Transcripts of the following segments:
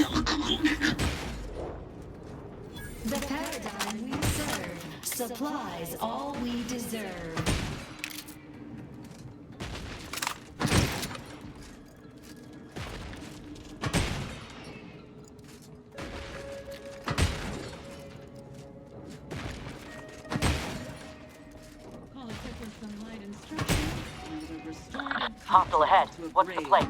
The paradigm we serve supplies all we deserve. Hostile ahead. What's the play?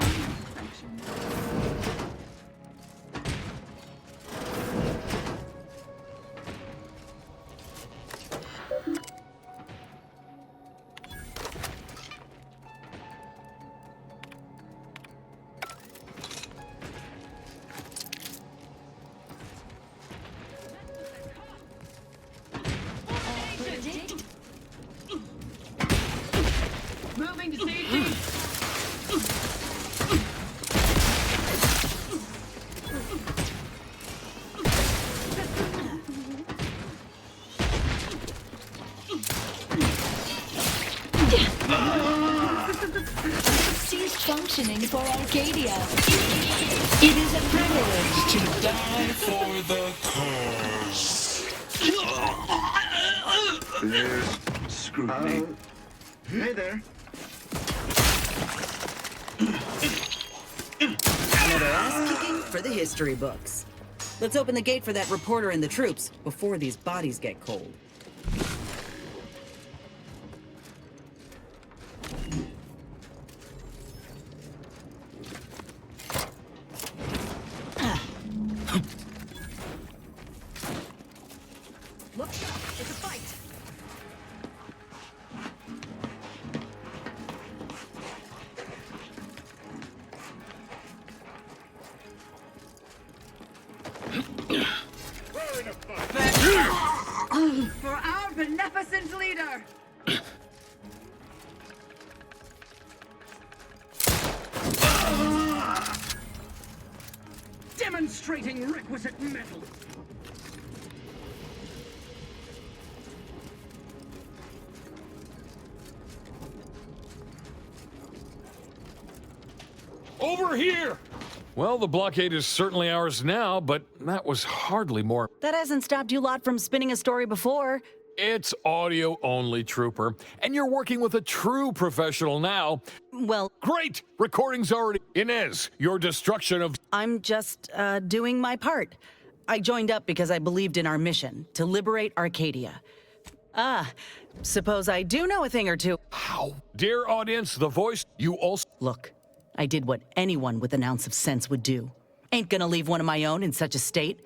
Moving to safety. Cease functioning for Arcadia. It is a privilege to die for the cause. There's scrutiny. Hey there. Another ass-kicking for the history books. Let's open the gate for that reporter and the troops before these bodies get cold. Look, it's a fight. For our beneficent leader! Demonstrating requisite mettle. Over here! Well, the blockade is certainly ours now, but that was hardly more. That hasn't stopped you lot from spinning a story before. It's audio only, Trooper. And you're working with a true professional now. Well, Great! Recording's already... Inez, your destruction of... I'm just doing my part. I joined up because I believed in our mission to liberate Arcadia. Suppose I do know a thing or two. How? Dear audience, the voice you also... Look, I did what anyone with an ounce of sense would do. Ain't gonna leave one of my own in such a state.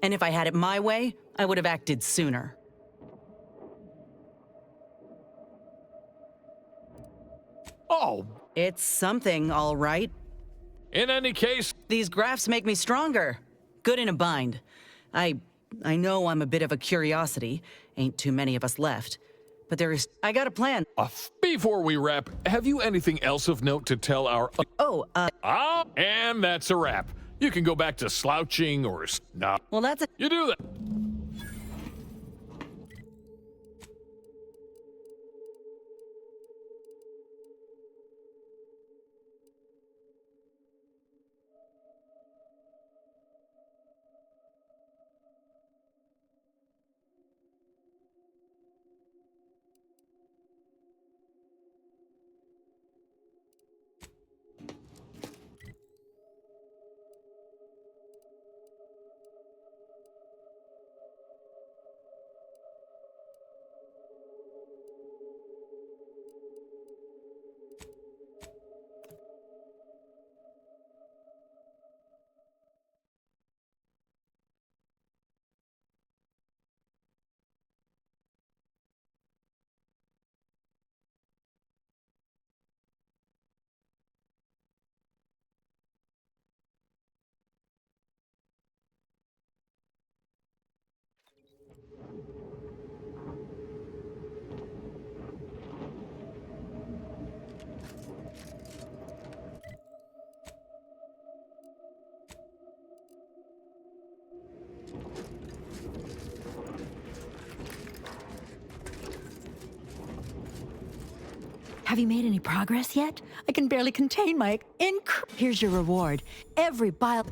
And if I had it my way, I would have acted sooner. Oh, It's something, all right. in any case, These graphs make me stronger. Good in a bind. I know I'm a bit of a curiosity. Ain't too many of us left. But I got a plan. before we wrap, have you anything else of note to tell our... And that's a wrap. You can go back to slouching or... Nah, Well, that's it. you do that. Have you made any progress yet? I can barely contain my Here's your reward. Every bile...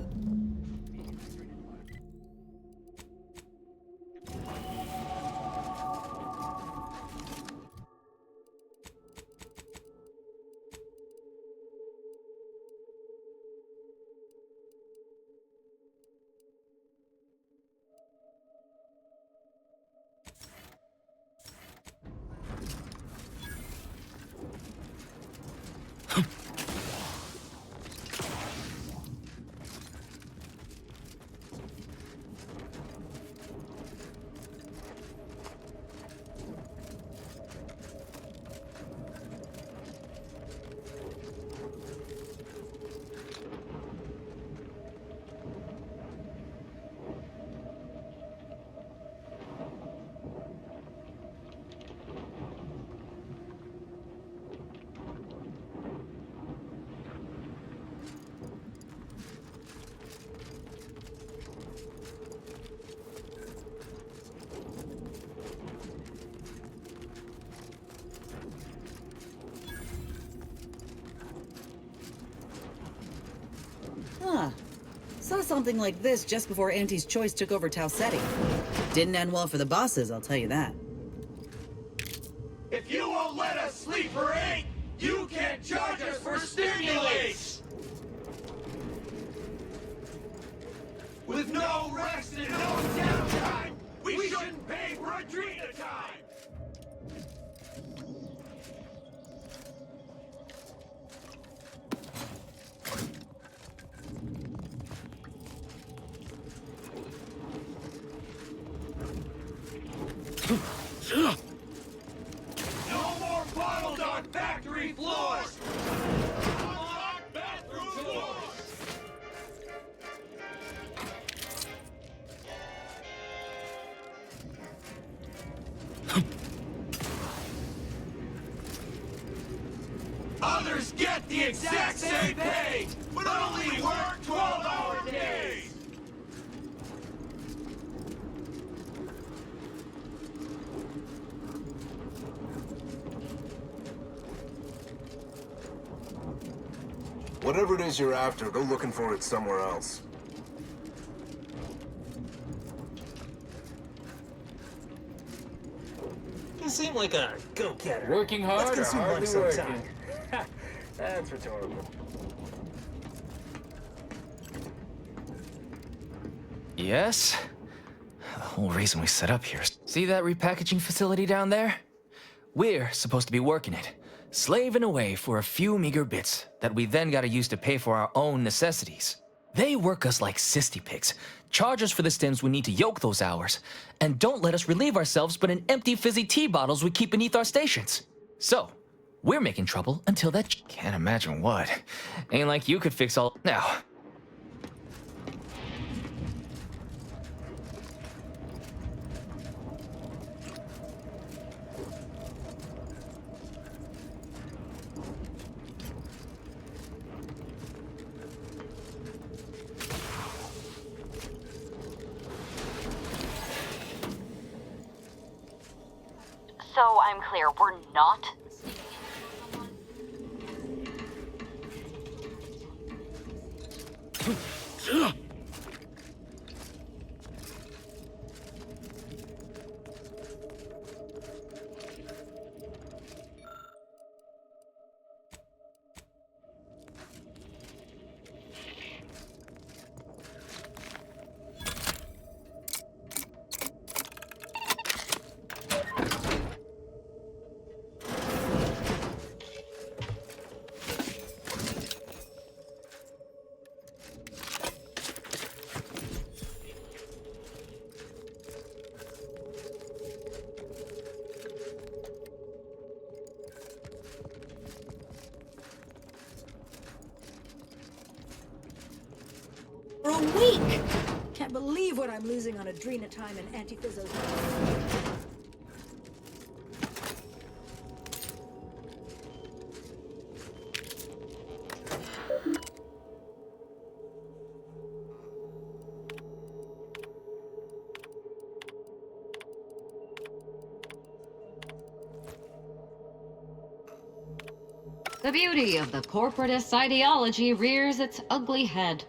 something like this just before Auntie's choice took over Tau Ceti. Didn't end well for the bosses, I'll tell you that. If you won't let us sleep or eat, you can't charge us for stimulants! With no rest and no downtime, we shouldn't pay for Adrena time! No more bottles on factory floors! Unlock bathroom doors! Others get the exact same pay, but only work 12-hour days! Whatever it is you're after, go looking for it somewhere else. You seem like a go-getter. Working hard Let's get or some hardly lunch working? sometime. That's rhetorical. Yes? The whole reason we set up here. See that repackaging facility down there? We're supposed to be working it, slaving away for a few meager bits that we then gotta use to pay for our own necessities. They work us like cysty pigs, charge us for the stims we need to yoke those hours, and don't let us relieve ourselves but in empty fizzy tea bottles we keep beneath our stations. So, we're making trouble until that can't imagine what. Ain't like you could fix all now. So I'm clear, we're not? For a week! Can't believe what I'm losing on Adrena time and Antiphysos. The beauty of the corporatist ideology rears its ugly head.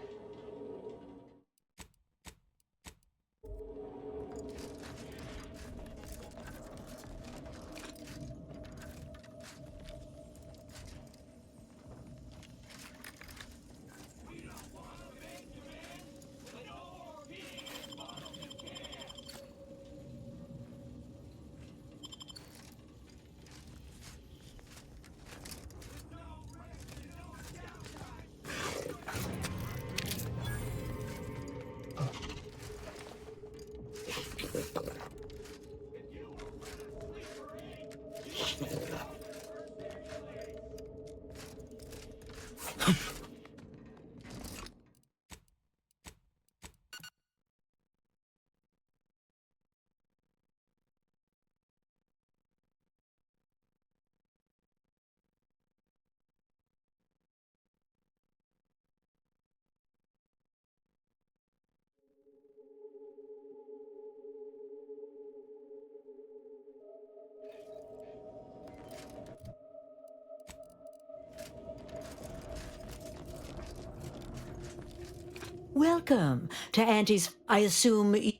Welcome to Auntie's. I assume it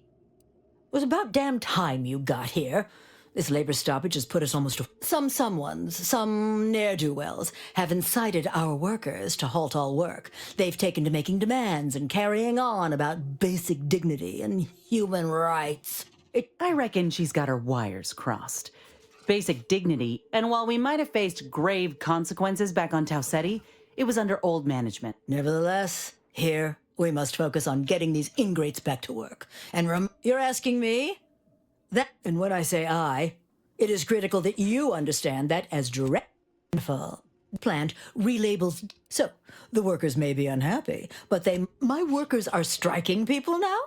was about damn time you got here. This labor stoppage has put us almost to... Some ne'er-do-wells have incited our workers to halt all work. They've taken to making demands and carrying on about basic dignity and human rights. I reckon she's got her wires crossed. Basic dignity, and while we might have faced grave consequences back on Tau Ceti, it was under old management. Nevertheless, here we must focus on getting these ingrates back to work. And you're asking me? And when I say I, it is critical that you understand that as direct plant relabels. So, the workers may be unhappy, but my workers are striking people now?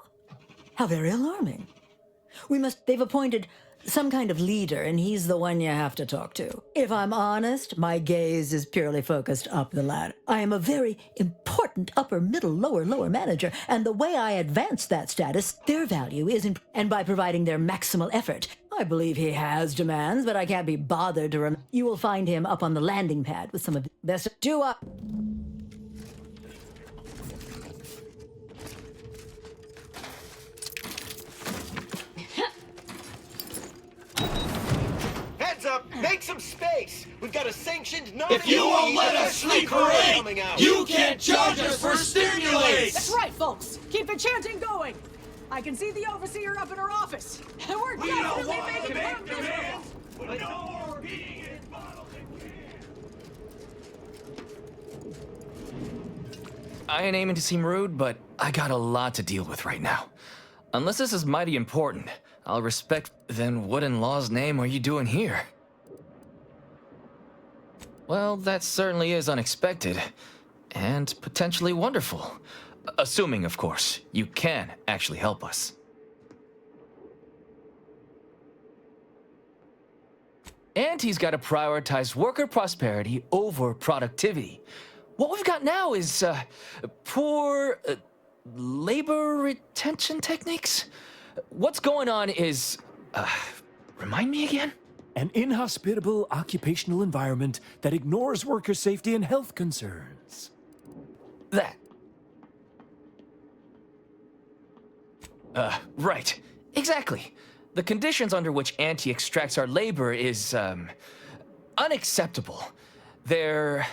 How very alarming. They've appointed some kind of leader, and he's the one you have to talk to. If I'm honest, my gaze is purely focused up the ladder. I am a very important upper, middle, lower manager, and the way I advance that status, their value is and by providing their maximal effort. I believe he has demands, but I can't be bothered to You will find him up on the landing pad with some of the best. Heads up! Make some space! We've got a sanctioned non- If you won't let us sleep parade, you can't charge us for stimulates! That's right, folks. Keep the chanting going. I can see the overseer up in her office. And we're We don't definitely want to making make her miserable. demands, but no more beating in bottles and cans! I ain't aiming to seem rude, but I got a lot to deal with right now. Unless this is mighty important, I'll respect. Then what in law's name are you doing here? Well, that certainly is unexpected. And potentially wonderful. Assuming, of course, you can actually help us. And he's got to prioritize worker prosperity over productivity. What we've got now is poor labor retention techniques. What's going on is, remind me again? An inhospitable occupational environment that ignores worker safety and health concerns. That. Right. Exactly. The conditions under which Auntie extracts our labor is, unacceptable. They're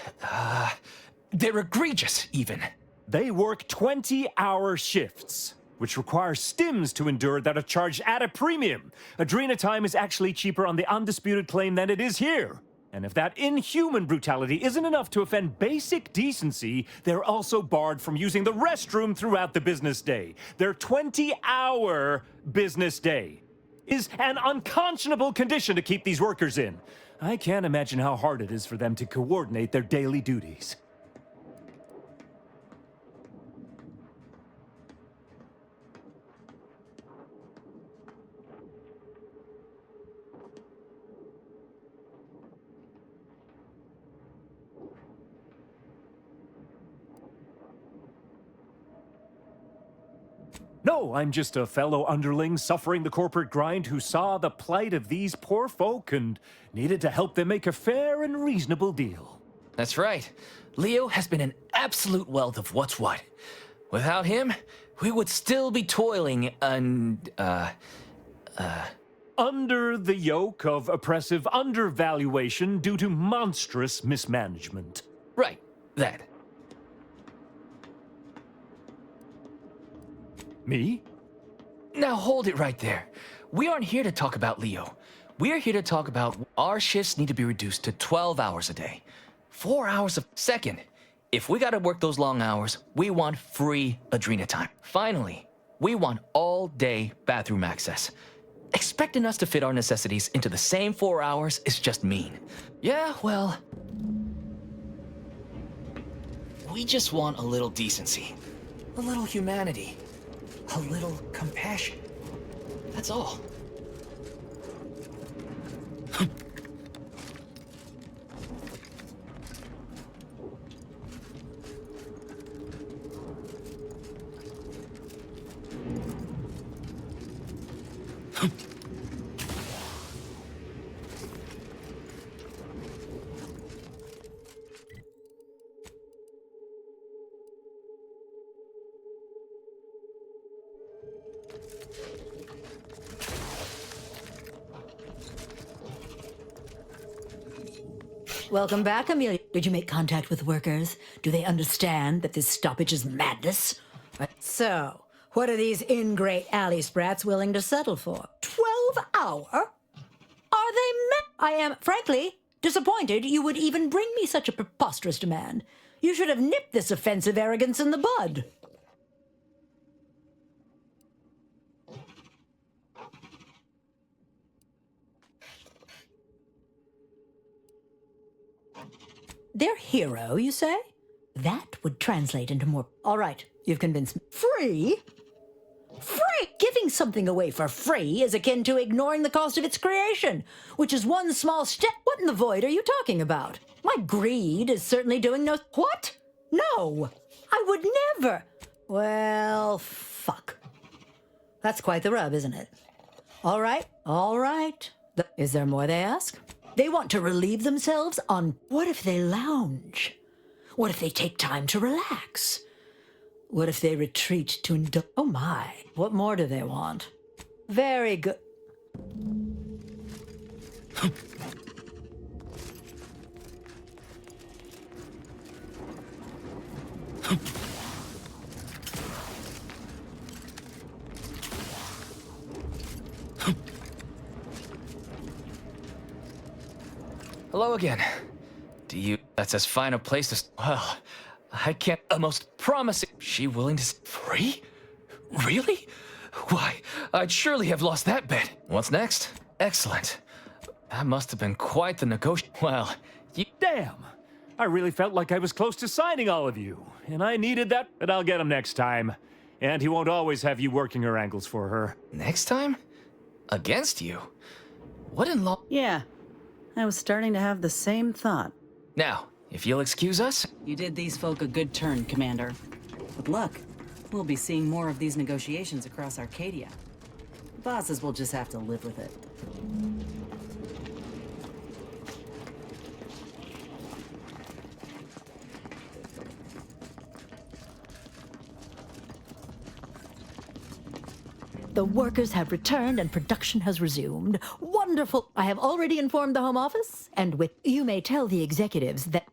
egregious, even. They work 20-hour shifts, which require stims to endure that are charged at a premium. Adrena time is actually cheaper on the undisputed claim than it is here. And if that inhuman brutality isn't enough to offend basic decency, they're also barred from using the restroom throughout the business day. Their 20-hour business day is an unconscionable condition to keep these workers in. I can't imagine how hard it is for them to coordinate their daily duties. No, I'm just a fellow underling suffering the corporate grind who saw the plight of these poor folk and needed to help them make a fair and reasonable deal. That's right. Leo has been an absolute wealth of what's what. Without him, we would still be toiling under the yoke of oppressive undervaluation due to monstrous mismanagement. Right, that. Me? Now hold it right there. We aren't here to talk about Leo. We're here to talk about our shifts need to be reduced to 12 hours a day. 4 hours of... Second, if we gotta work those long hours, we want free Adrena time. Finally, we want all-day bathroom access. Expecting us to fit our necessities into the same 4 hours is just mean. Yeah, well... we just want a little decency. A little humanity. A little compassion. That's all. Welcome back, Amelia. Did you make contact with workers? Do they understand that this stoppage is madness? So, what are these ingrate alley sprats willing to settle for? 12 hour? Are they I am, frankly, disappointed you would even bring me such a preposterous demand. You should have nipped this offensive arrogance in the bud. Their hero, you say? That would translate into more... All right, you've convinced me. Free? Free! Giving something away for free is akin to ignoring the cost of its creation, which is one small step. What in the void are you talking about? My greed is certainly doing no... What? No! I would never... Well, fuck. That's quite the rub, isn't it? All right, all right. Is there more they ask? They want to relieve themselves on... What if they lounge? What if they take time to relax? What if they retreat to indulge? Oh my, what more do they want? Very good. Hello again. Do you... That's as fine a place to... Well, I can't... The most promising... She willing to... Free? Really? Why, I'd surely have lost that bet. What's next? Excellent. That must have been quite the negotiation. Well, you... Damn! I really felt like I was close to signing all of you, and I needed that, but I'll get him next time. And he won't always have you working her ankles for her. Next time? Against you? What in law... Yeah, I was starting to have the same thought. Now, if you'll excuse us... You did these folk a good turn, Commander. With luck, we'll be seeing more of these negotiations across Arcadia. The bosses will just have to live with it. The workers have returned and production has resumed. Wonderful. I have already informed the Home Office, and with... You may tell the executives that...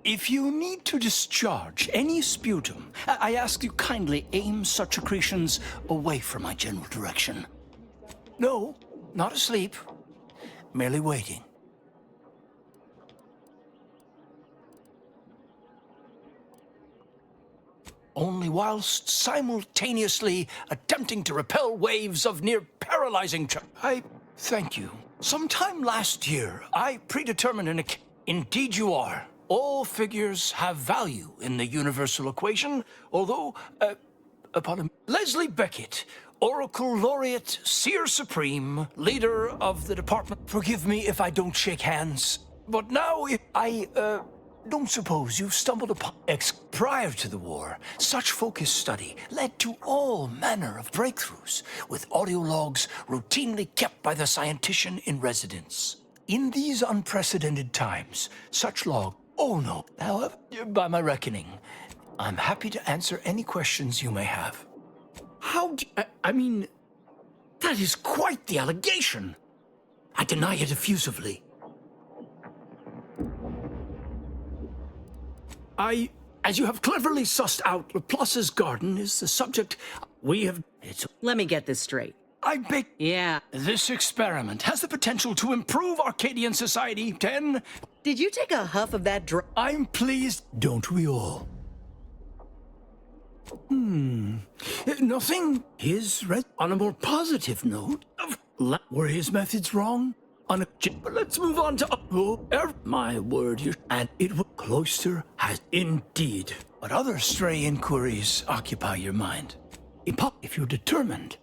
If you need to discharge any sputum, I ask you kindly aim such accretions away from my general direction. No, not asleep. Merely waiting. Only whilst simultaneously attempting to repel waves of near paralyzing I thank you. Sometime last year, I predetermined an Indeed you are. All figures have value in the universal equation, although, Leslie Beckett, Oracle Laureate, Seer Supreme, leader of the department. Forgive me if I don't shake hands, but now I don't suppose you've stumbled upon prior to the war. Such focused study led to all manner of breakthroughs, with audio logs routinely kept by the scientician in residence. In these unprecedented times, such log. Oh no. However, by my reckoning, I'm happy to answer any questions you may have. I mean, that is quite the allegation. I deny it effusively. As you have cleverly sussed out, Laplace's garden is the subject we have... Let me get this straight. I beg... Yeah. This experiment has the potential to improve Arcadian society. 10... Did you take a huff of that I'm pleased. Don't we all? Nothing. On a more positive note, were his methods wrong? Let's move on to... my word, and it will... Cloister has indeed. But other stray inquiries occupy your mind. If you're determined,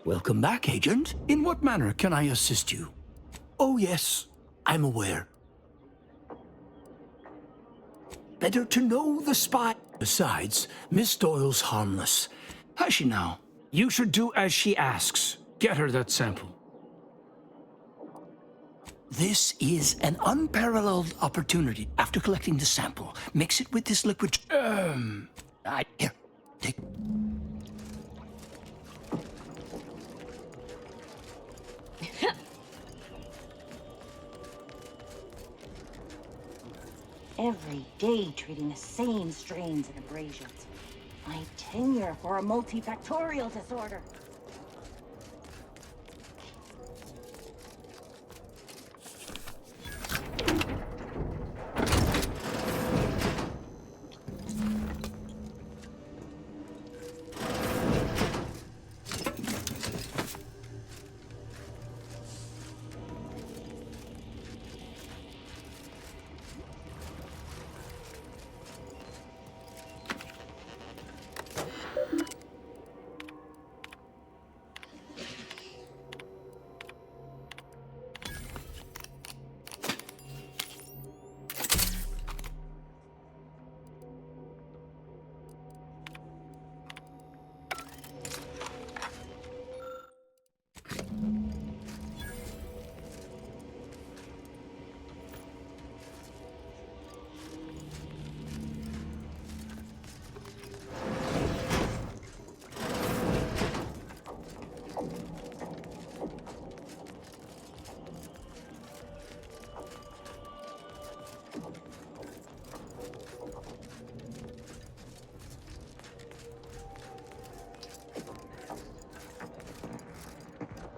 Welcome back, Agent. In what manner can I assist you? Oh, yes, I'm aware. Better to know the spy. Besides, Miss Doyle's harmless. Has she now? You should do as she asks. Get her that sample. This is an unparalleled opportunity. After collecting the sample, mix it with this liquid. Here, take. Every day treating the same strains and abrasions. My tenure for a multifactorial disorder.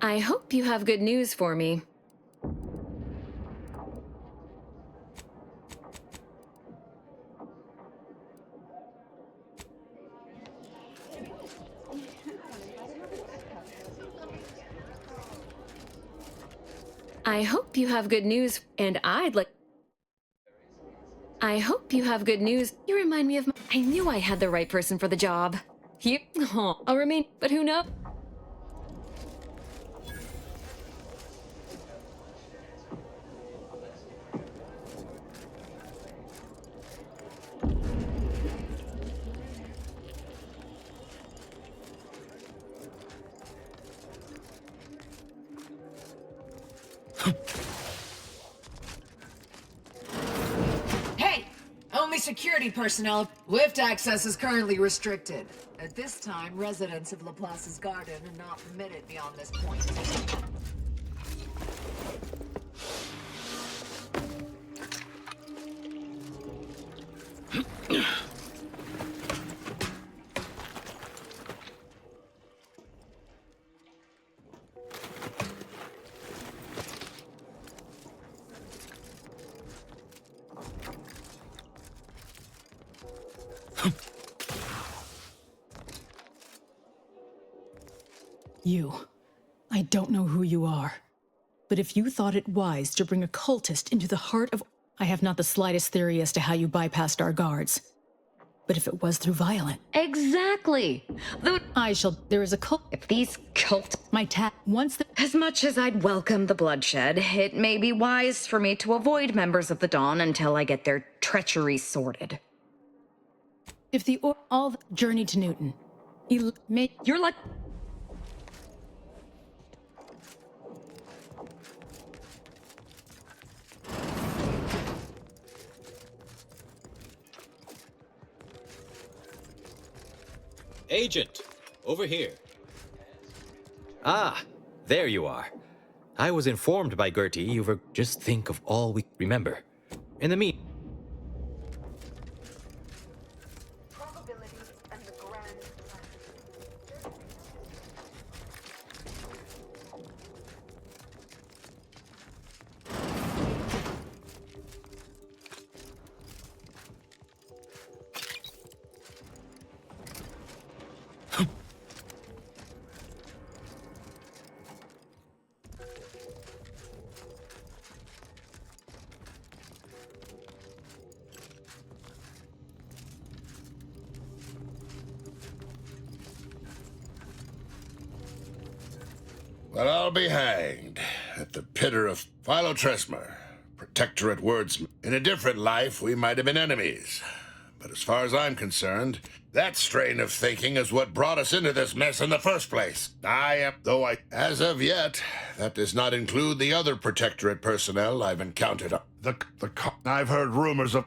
I hope you have good news for me. I hope you have good news, and I'd like... I hope you have good news. You remind me of... I knew I had the right person for the job. You... Oh, I'll remain, but who knows? security personnel. Lift access is currently restricted. At this time, residents of Laplace's garden are not permitted beyond this point. You. I don't know who you are. But if you thought it wise to bring a cultist into the heart of... I have not the slightest theory as to how you bypassed our guards. But if it was through violence... Exactly. There is a cult... If these cult... Once the... As much as I'd welcome the bloodshed, it may be wise for me to avoid members of the Dawn until I get their treachery sorted. If the... all the... Journey to Newton. You're like... Agent, over here. Ah, there you are. I was informed by Gertie you were... Just think of all we... Remember, in the mean... Well, I'll be hanged at the pitter of Philotresmer, Protectorate wordsman. In a different life, we might have been enemies. But as far as I'm concerned, that strain of thinking is what brought us into this mess in the first place. As of yet, that does not include the other Protectorate personnel I've encountered. I've heard rumors of...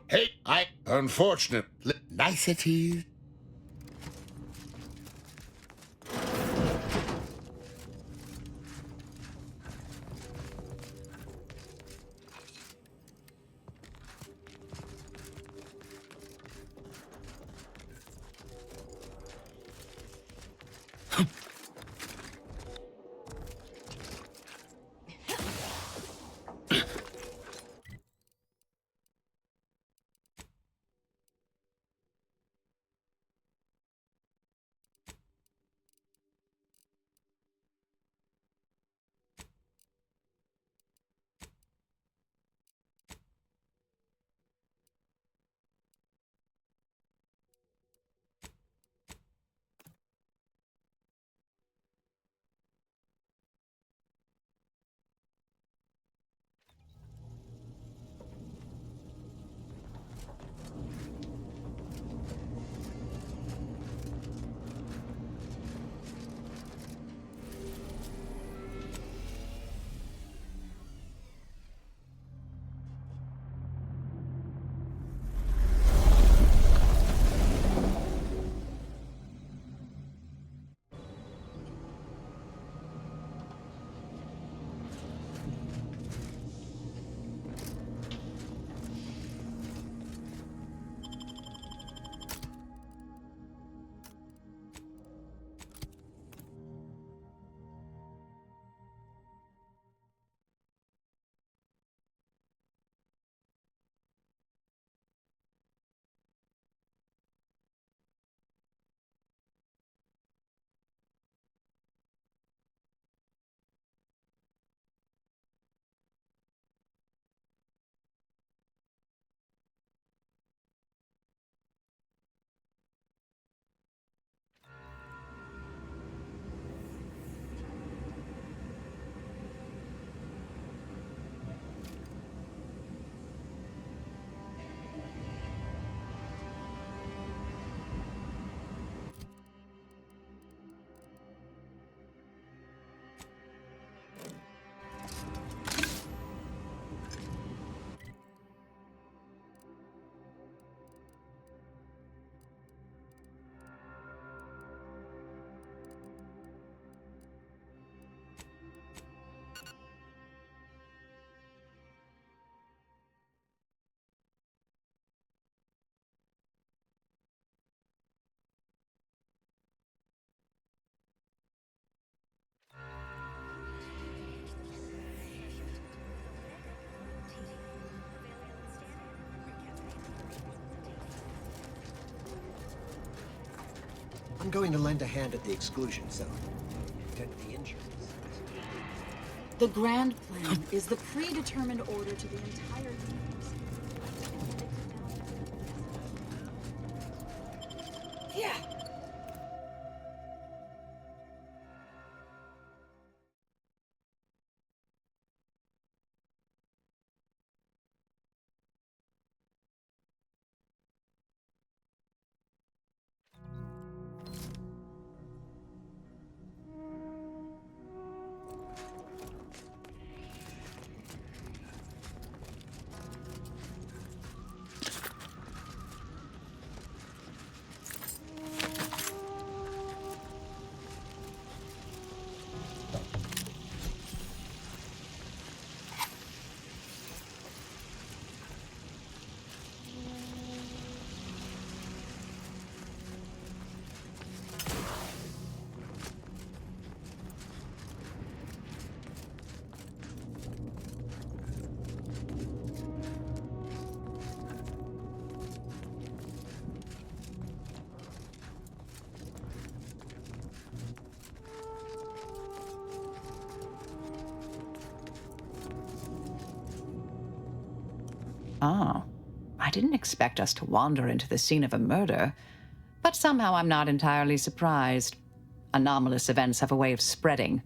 Unfortunate niceties. going to lend a hand at the exclusion zone. Tend to the injuries. The grand plan is the predetermined order to the entire team. Yeah. Oh, I didn't expect us to wander into the scene of a murder, but somehow I'm not entirely surprised. Anomalous events have a way of spreading,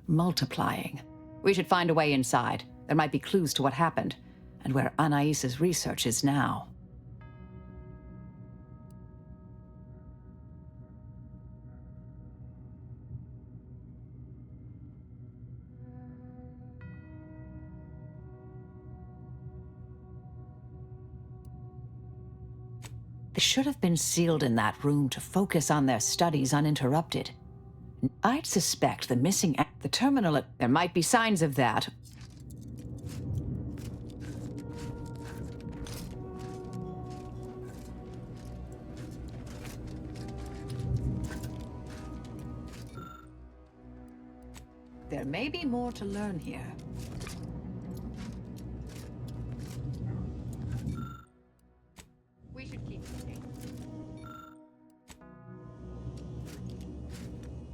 multiplying. We should find a way inside. There might be clues to what happened, and where Anais's research is now. They should have been sealed in that room to focus on their studies uninterrupted. I'd suspect the missing the terminal. There might be signs of that. There may be more to learn here.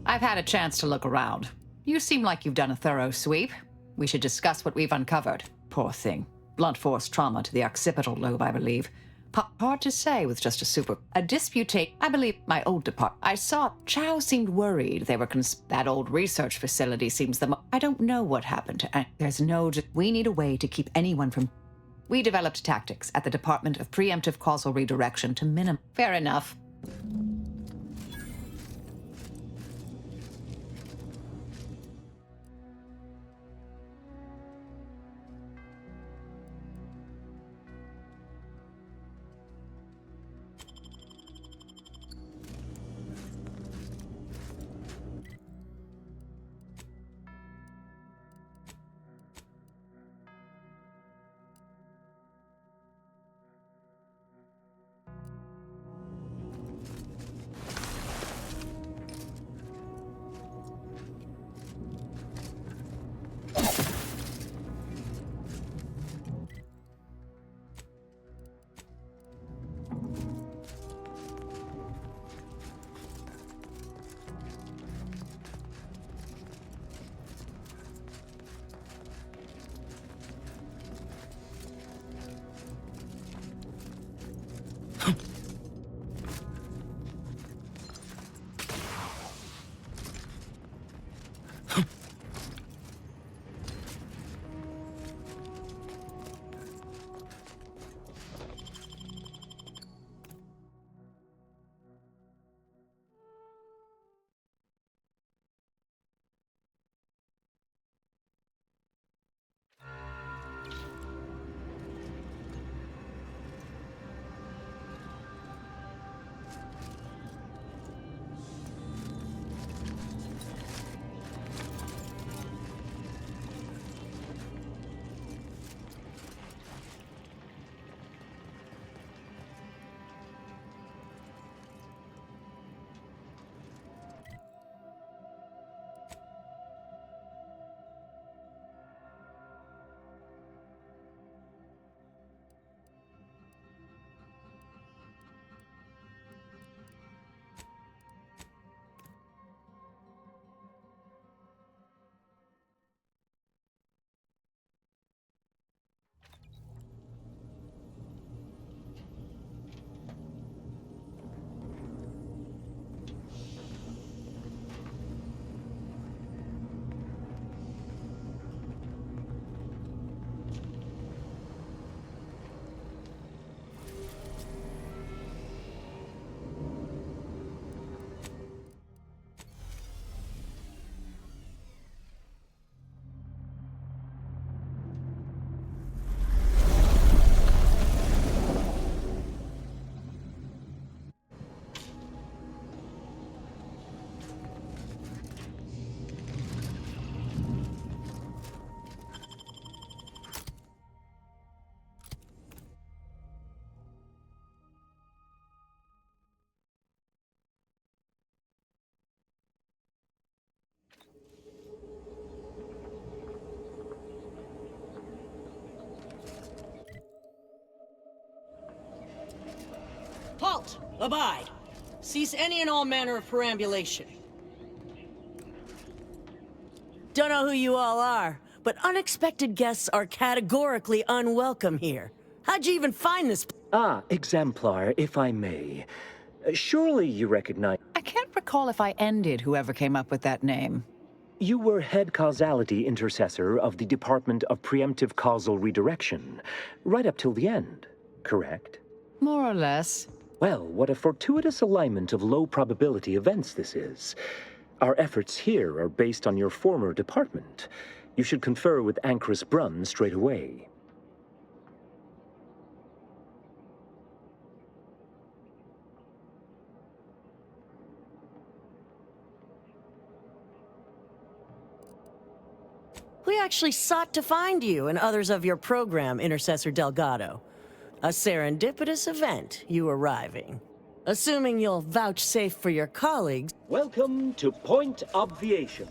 I've had a chance to look around. You seem like you've done a thorough sweep. We should discuss what we've uncovered. Poor thing. Blunt force trauma to the occipital lobe, I believe. Hard to say with just a disputate. I believe my old department. I saw Chow seemed worried they were that old research facility seems I don't know what happened to there's no we need a way to keep anyone from. We developed tactics at the Department of Preemptive Causal Redirection to minimum. Fair enough. Abide. Cease any and all manner of perambulation. Don't know who you all are, but unexpected guests are categorically unwelcome here. How'd you even find this? Exemplar, if I may. Surely you recognize... I can't recall if I ended whoever came up with that name. You were head causality intercessor of the Department of Preemptive Causal Redirection, right up till the end, correct? More or less. Well, what a fortuitous alignment of low probability events this is. Our efforts here are based on your former department. You should confer with Anchoress Brunn straight away. We actually sought to find you and others of your program, Intercessor Delgado. A serendipitous event, you arriving. Assuming you'll vouchsafe for your colleagues... Welcome to Point Obviation.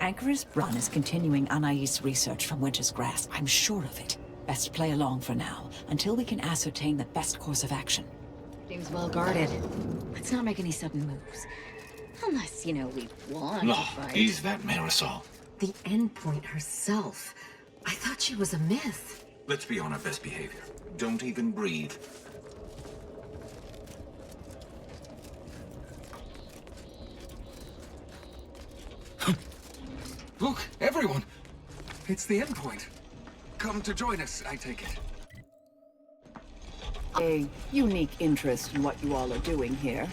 Anchoress Brunn is continuing Anais' research from Winter's Grasp. I'm sure of it. Best play along for now, until we can ascertain the best course of action. Seems well guarded. Let's not make any sudden moves. Unless, we want to fight. Is that Marisol? The endpoint herself. I thought she was a myth. Let's be on our best behavior. Don't even breathe. Look, everyone! It's the endpoint. Come to join us, I take it. A unique interest in what you all are doing here.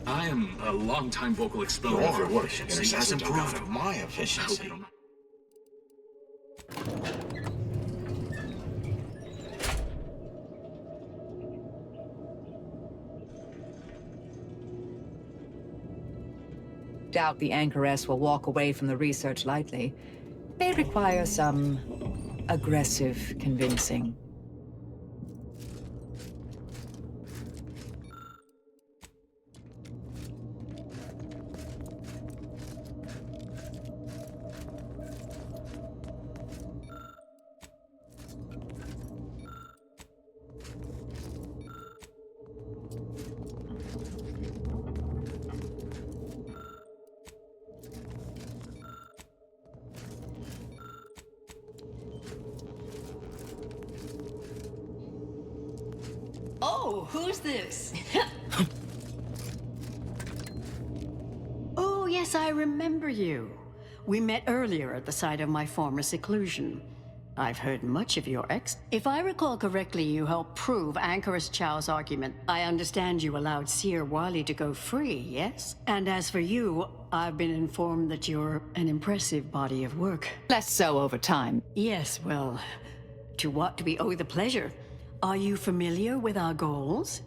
I am a long-time vocal explorer. Your work Efficiency has improved Delgado. my efficiency. Doubt the Anchoress will walk away from the research lightly. May require some aggressive convincing. Oh, who's this? Oh, yes, I remember you. We met earlier at the site of my former seclusion. I've heard much of your If I recall correctly, you helped prove Anchoress Chow's argument. I understand you allowed Seer Wily to go free, yes? And as for you, I've been informed that you're an impressive body of work. Less so over time. Yes, well, to what do we owe the pleasure? Are you familiar with our goals?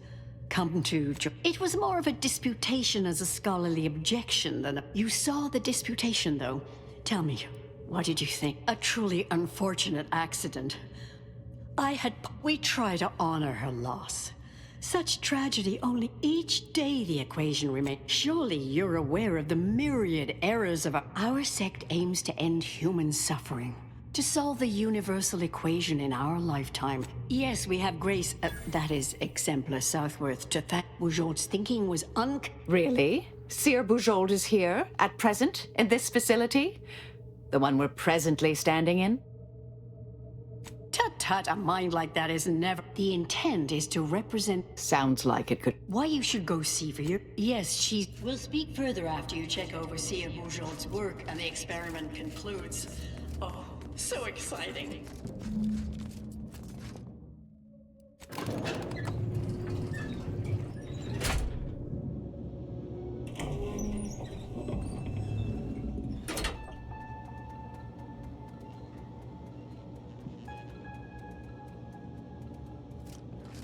It was more of a disputation as a scholarly objection than a... You saw the disputation, though. Tell me, what did you think? A truly unfortunate accident. We try to honor her loss. Such tragedy only each day the equation remains. Surely you're aware of the myriad errors of our sect aims to end human suffering. To solve the universal equation in our lifetime, yes, we have grace, that is, exemplar Southworth, to thank. Bujold's thinking was Really? Sir Bujold is here, at present, in this facility? The one we're presently standing in? Tut-tut, a mind like that is never... The intent is to represent... Sounds like it could... Why you should go see for your... Yes, she's... We'll speak further after you check over Sir Bujold's work and the experiment concludes. Oh, so exciting.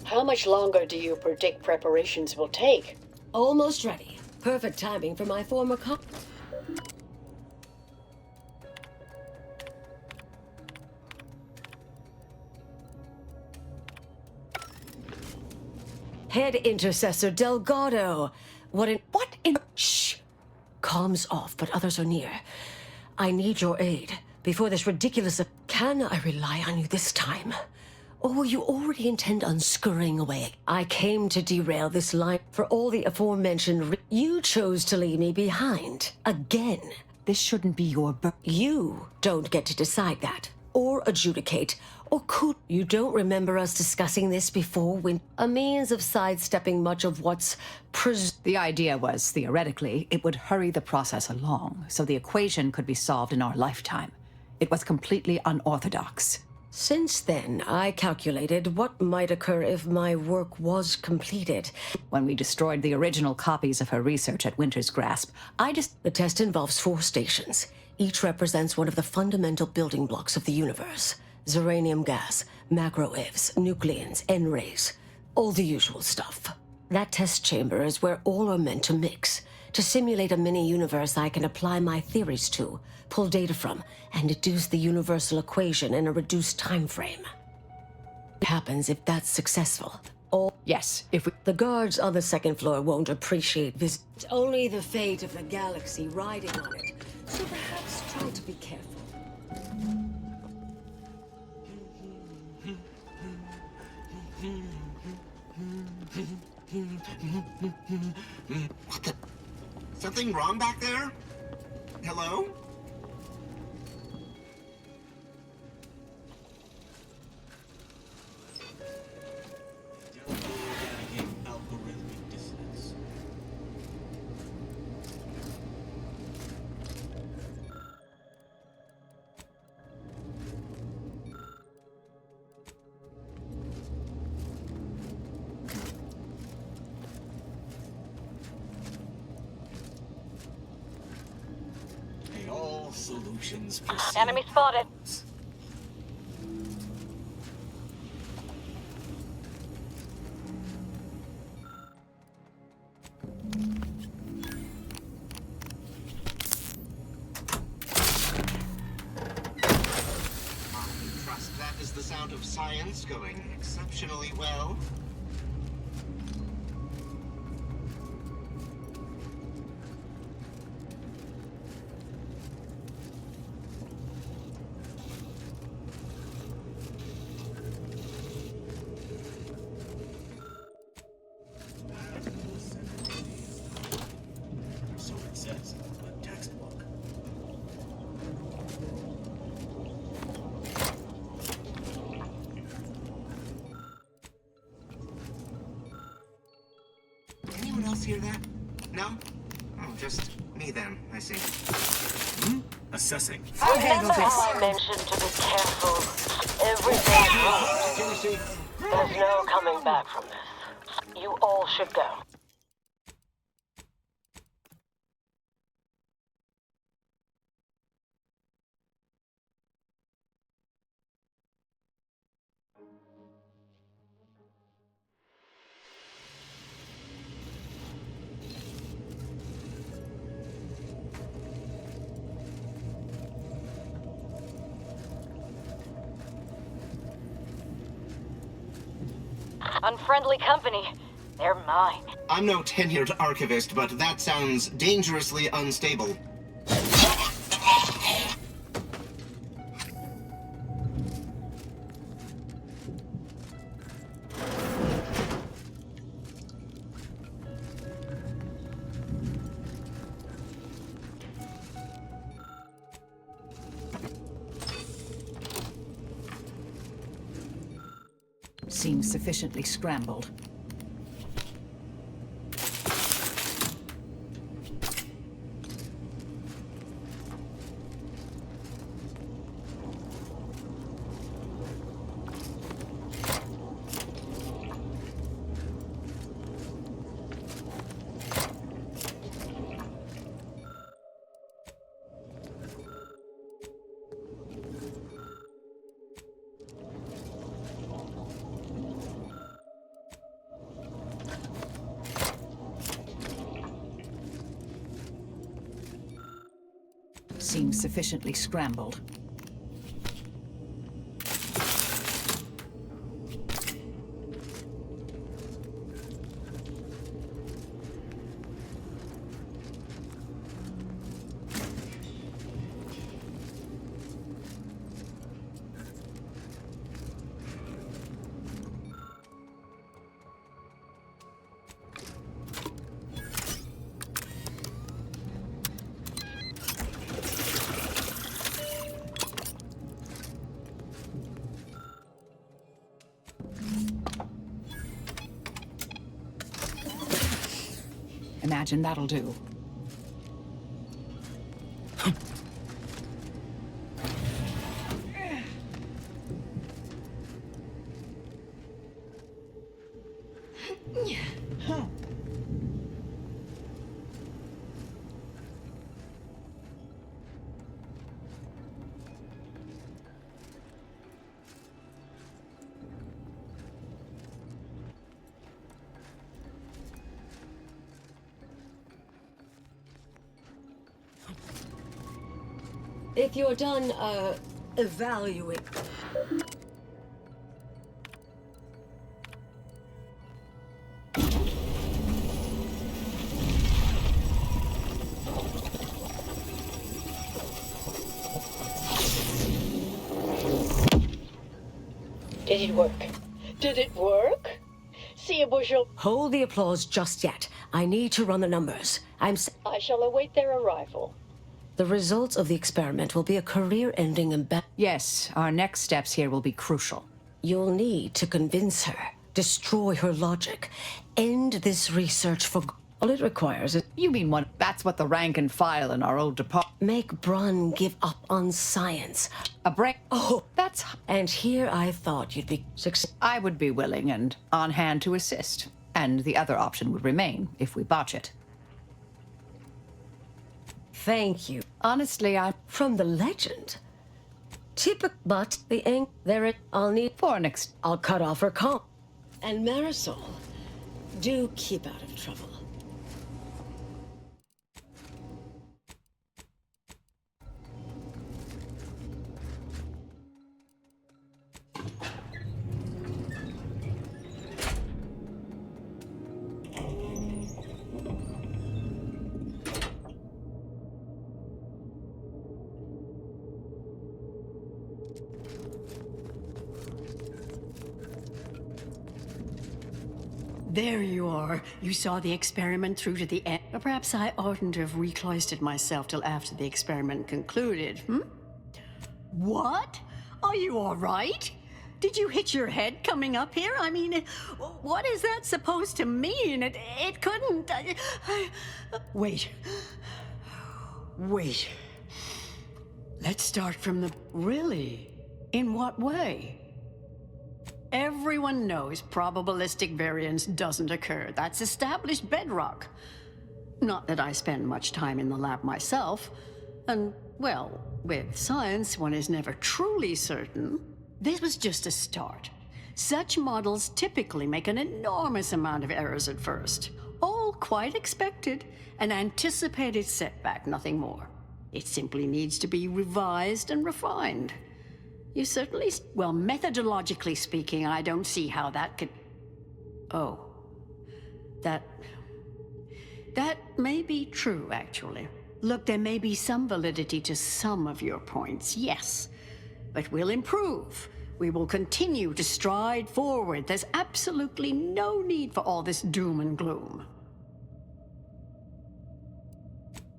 How much longer do you predict preparations will take? Almost ready. Perfect timing for my former Head Intercessor Delgado. What in... Shh! Comms off, but others are near. I need your aid. Before this ridiculous... Can I rely on you this time? Or will you already intend on scurrying away? I came to derail this line for all the aforementioned... You chose to leave me behind. Again. This shouldn't be your... You don't get to decide that. Or adjudicate. Or could... You don't remember us discussing this before when... A means of sidestepping much of what's... The idea was, theoretically, it would hurry the process along, so the equation could be solved in our lifetime. It was completely unorthodox. Since then, I calculated what might occur if my work was completed. When we destroyed the original copies of her research at Winter's Grasp, The test involves 4 stations. Each represents one of the fundamental building blocks of the universe. Zeranium gas, macrowaves, nucleons, N-rays. All the usual stuff. That test chamber is where all are meant to mix. To simulate a mini-universe I can apply my theories to, pull data from, and deduce the universal equation in a reduced time frame. What happens if that's successful? Yes, The guards on the second floor won't appreciate this. It's only the fate of the galaxy riding on it, so perhaps try to be careful. What the... Something wrong back there? Hello? Solutions. Enemy spotted. Trust that is the sound of science going exceptionally well. Anyone else hear that? No? Oh, just me then, I see. Assessing. Remember how I mentioned to be careful? Everything's wrong. There's no coming back from this. You all should go. Unfriendly company. They're mine. I'm no tenured archivist, but that sounds dangerously unstable. Seems sufficiently scrambled. Seems sufficiently scrambled. Imagine that'll do. If you're done, evaluate. Did it work? Did it work? See a bushel. Hold the applause just yet. I need to run the numbers. I shall await their arrival. The results of the experiment will be a career-ending Yes, our next steps here will be crucial. You'll need to convince her, destroy her logic, end this research for... All it requires is... You mean what? That's what the rank and file in our old department... Make Brun give up on science. A break? Oh, that's... And here I thought you'd be... I would be willing and on hand to assist. And the other option would remain if we botch it. Thank you. Honestly, From the legend. But the ink... I'll need... I'll cut off her comp. And Marisol, do keep out of trouble. There you are. You saw the experiment through to the end. Or perhaps I oughtn't have recloistered myself till after the experiment concluded, What? Are you all right? Did you hit your head coming up here? I mean, what is that supposed to mean? It couldn't... Wait. Let's start from the... Really? In what way? Everyone knows probabilistic variance doesn't occur. That's established bedrock. Not that I spend much time in the lab myself. And, well, with science, one is never truly certain. This was just a start. Such models typically make an enormous amount of errors at first. All quite expected. An anticipated setback, nothing more. It simply needs to be revised and refined. You certainly... Well, methodologically speaking, I don't see how that could... Oh. That may be true, actually. Look, there may be some validity to some of your points, yes. But we'll improve. We will continue to stride forward. There's absolutely no need for all this doom and gloom.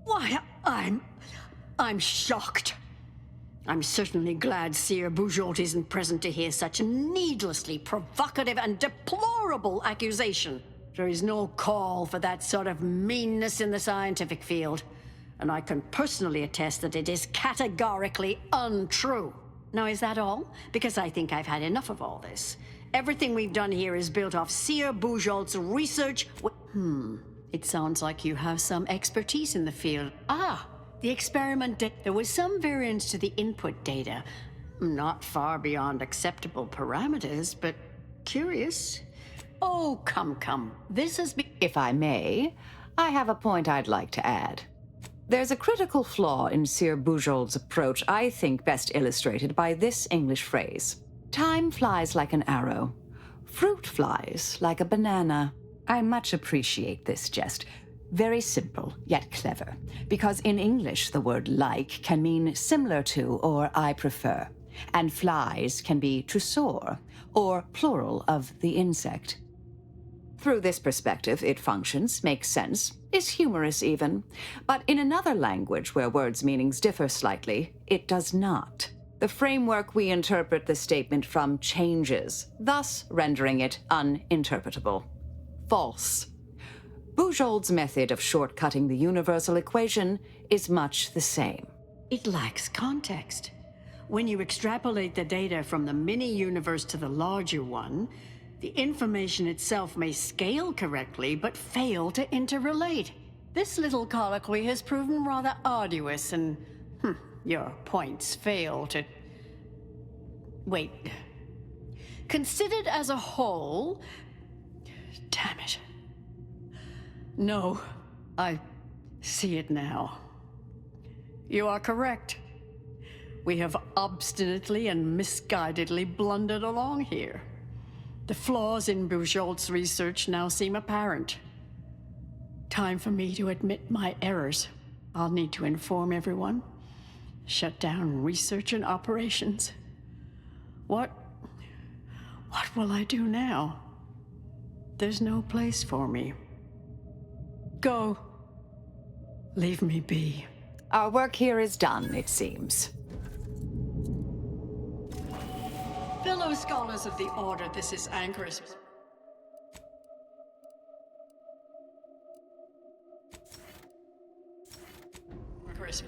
Why, I'm shocked. I'm certainly glad Sir Bujold isn't present to hear such needlessly provocative and deplorable accusation. There is no call for that sort of meanness in the scientific field, and I can personally attest that it is categorically untrue. Now, is that all? Because I think I've had enough of all this. Everything we've done here is built off Sir Bujold's research. It sounds like you have some expertise in the field. The experiment, there was some variance to the input data. Not far beyond acceptable parameters, but curious. Oh, come. This has been... If I may, I have a point I'd like to add. There's a critical flaw in Sir Bujold's approach I think best illustrated by this English phrase. Time flies like an arrow. Fruit flies like a banana. I much appreciate this jest. Very simple, yet clever. Because in English, the word like can mean similar to or I prefer. And flies can be to soar, or plural of the insect. Through this perspective, it functions, makes sense, is humorous even. But in another language where words' meanings differ slightly, it does not. The framework we interpret the statement from changes, thus rendering it uninterpretable. False. Bujold's method of shortcutting the universal equation is much the same. It lacks context. When you extrapolate the data from the mini-universe to the larger one, the information itself may scale correctly, but fail to interrelate. This little colloquy has proven rather arduous, and your points fail to... Wait. Considered as a whole... Damn it. No, I see it now. You are correct. We have obstinately and misguidedly blundered along here. The flaws in Bujold's research now seem apparent. Time for me to admit my errors. I'll need to inform everyone. Shut down research and operations. What will I do now? There's no place for me. Go. Leave me be. Our work here is done, it seems. Fellow scholars of the Order, this is Anchor's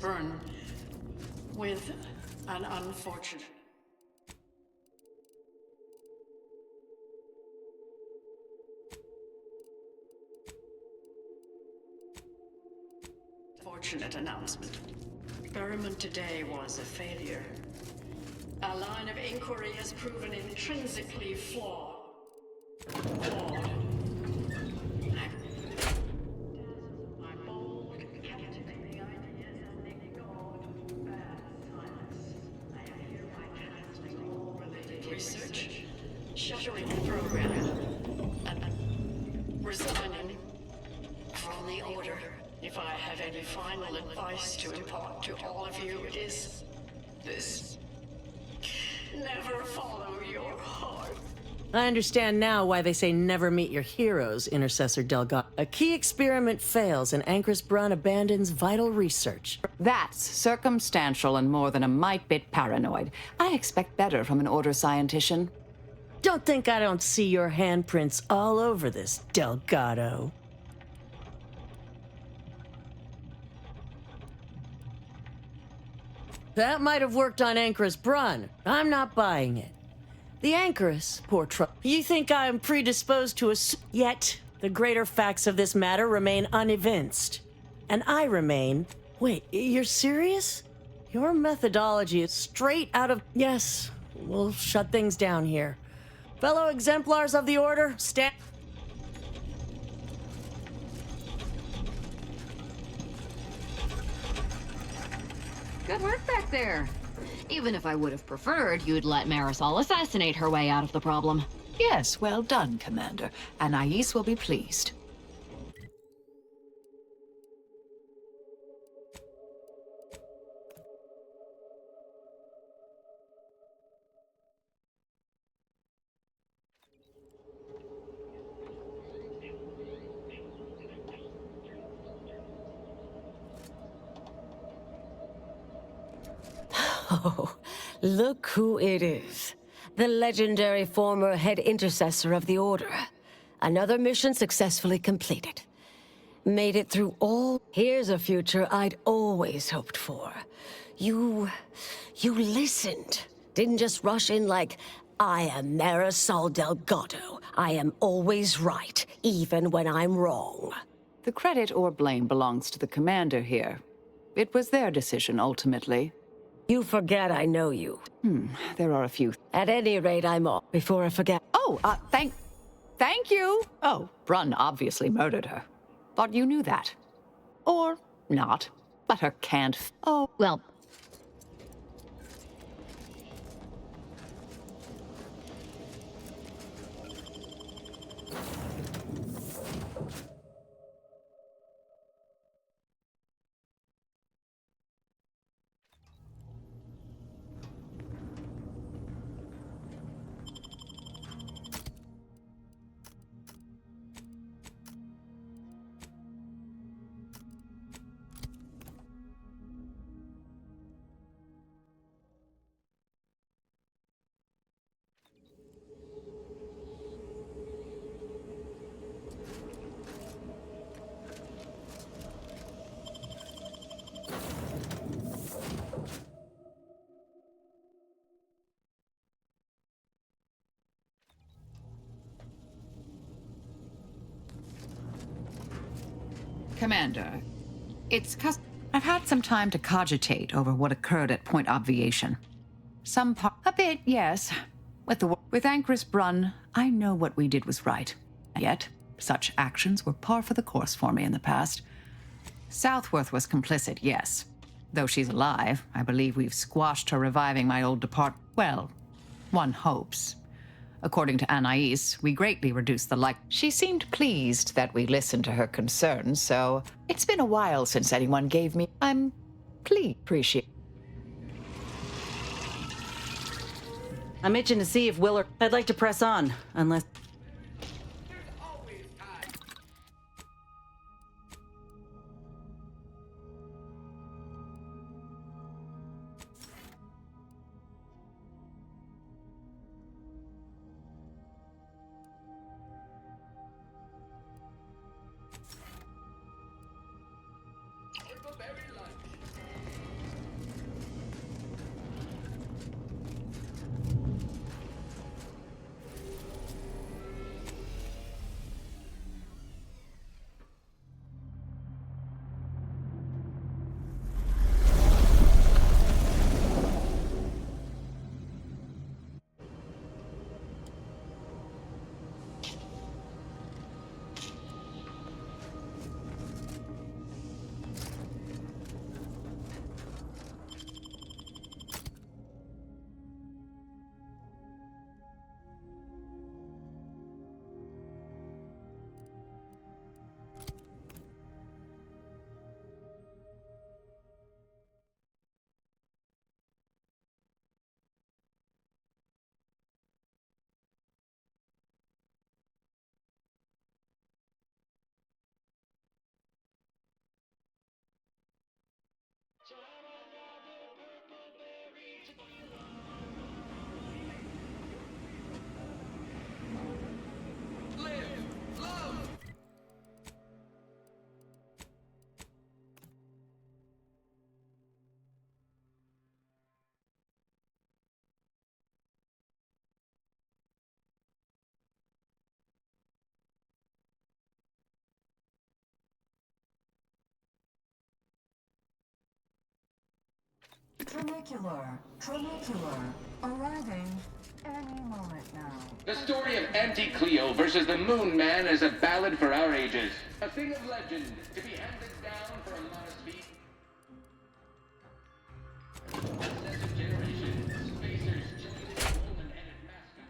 burn with an unfortunate... announcement. Experiment today was a failure. Our line of inquiry has proven intrinsically flawed. My bold, captivating ideas have ignored bad science. I am hereby canceling all related research, shuttering the program, and resigning from the Order. If I have any final advice to impart to all of you, it is this. Never follow your heart. I understand now why they say never meet your heroes, Intercessor Delgado. A key experiment fails and Anchor's Brun abandons vital research. That's circumstantial and more than a mite bit paranoid. I expect better from an Order scientician. Don't think I don't see your handprints all over this, Delgado. That might have worked on Anchor's Brun. I'm not buying it. The Anchoress, poor trouble. You think I'm predisposed to assume... Yet, the greater facts of this matter remain unevinced. And I remain... Wait, you're serious? Your methodology is straight out of... Yes, we'll shut things down here. Fellow exemplars of the Order, stand... Good work back there. Even if I would have preferred you'd let Marisol assassinate her way out of the problem. Yes, well done, Commander. Anais will be pleased. Oh, look who it is. The legendary former head intercessor of the Order. Another mission successfully completed. Made it through all. Here's a future I'd always hoped for. You listened. Didn't just rush in like, I am Marisol Delgado. I am always right, even when I'm wrong. The credit or blame belongs to the commander here. It was their decision, ultimately. You forget I know you. There are a few. At any rate, I'm off. Before I forget. Oh, thank you. Oh, Brunn obviously murdered her. Thought you knew that. Or not. But her can't. Oh, well. Commander, I've had some time to cogitate over what occurred at Point Obviation. A bit, yes. With Anchoress Brunn, I know what we did was right. Yet, such actions were par for the course for me in the past. Southworth was complicit, yes. Though she's alive, I believe we've squashed her reviving my old well, one hopes. According to Anais, we greatly reduced the She seemed pleased that we listened to her concerns, so it's been a while since anyone gave me. I'm pleased. Appreciate. I'm itching to see if Willard. I'd like to press on, unless. Trinicular. Arriving any moment now. The story of Auntie Cleo versus the Moon Man is a ballad for our ages. A thing of legend to be handed down for a modest fee. Successive generations, spacers, choosing a woman-headed mascot.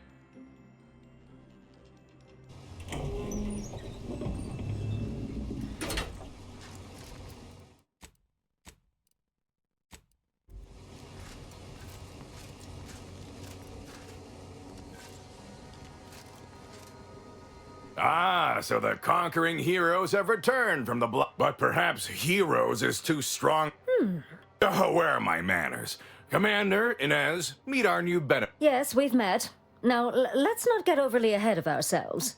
Ah, so the conquering heroes have returned from the blood. But perhaps heroes is too strong. Oh, where are my manners? Commander, Inez, meet our new benefit. Yes, we've met. Now, let's not get overly ahead of ourselves.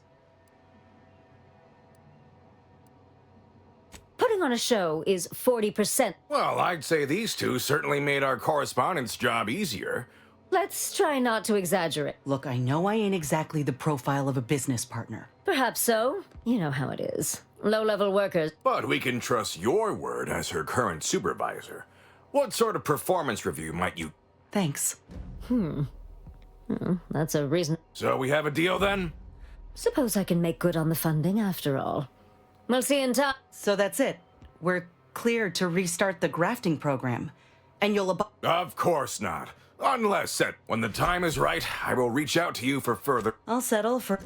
Putting on a show is 40%. Well, I'd say these two certainly made our correspondence job easier. Let's try not to exaggerate. Look, I know I ain't exactly the profile of a business partner. Perhaps so. You know how it is. Low-level workers. But we can trust your word as her current supervisor. What sort of performance review might you... Thanks. That's a reason. So we have a deal then? Suppose I can make good on the funding after all. We'll see in time. So that's it. We're clear to restart the grafting program. And you'll Of course not. Unless set. When the time is right, I will reach out to you for further... I'll settle for...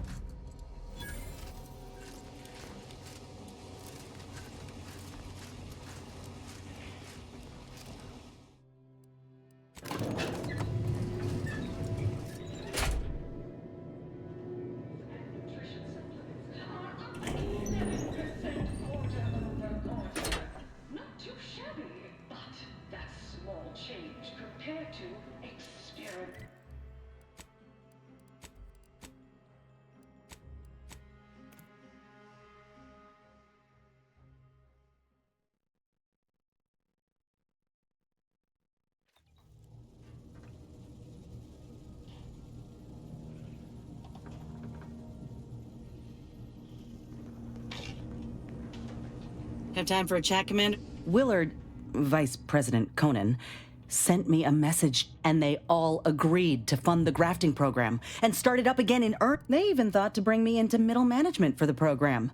Have time for a chat, Commander? Willard, Vice President Conan, sent me a message, and they all agreed to fund the grafting program and start it up again in earnest. They even thought to bring me into middle management for the program.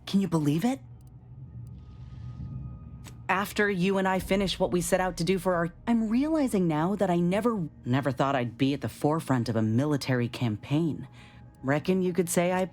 Can you believe it? After you and I finish what we set out to do for our... I'm realizing now that I never thought I'd be at the forefront of a military campaign. Reckon you could say I...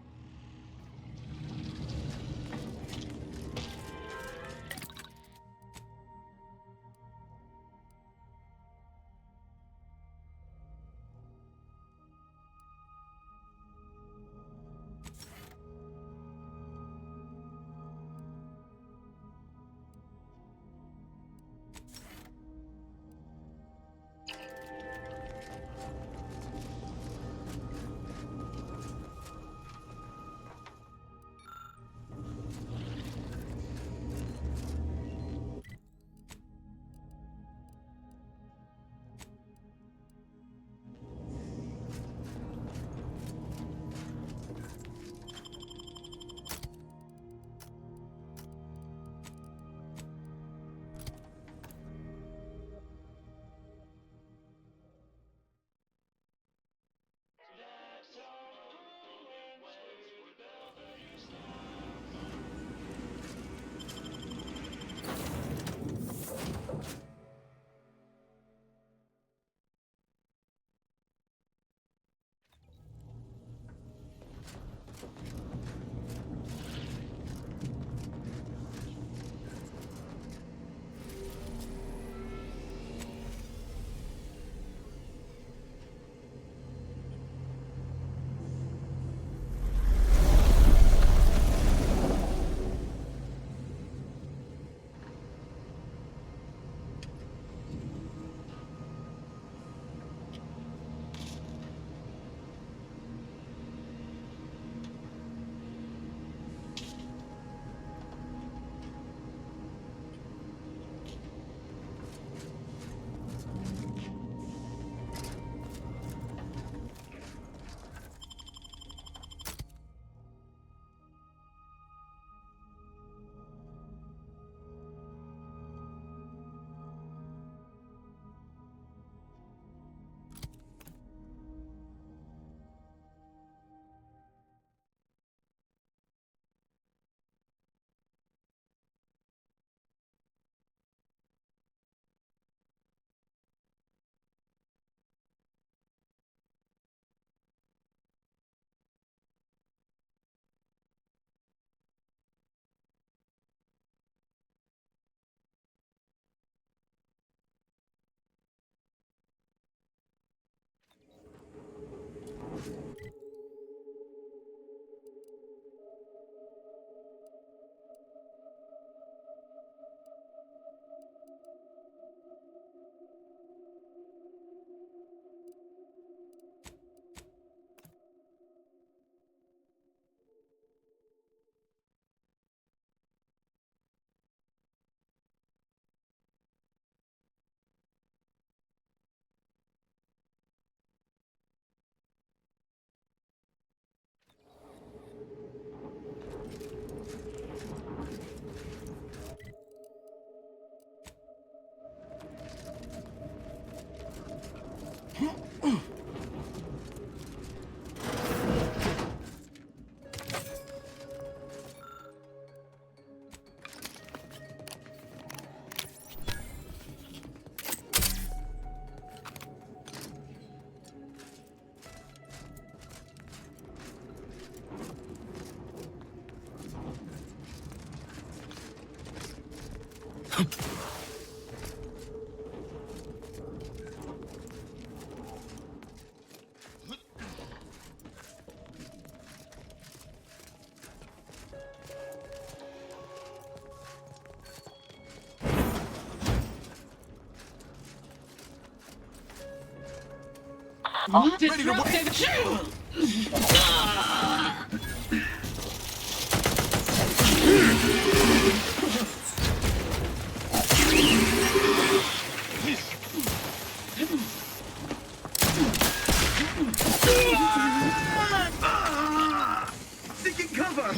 Seeking cover!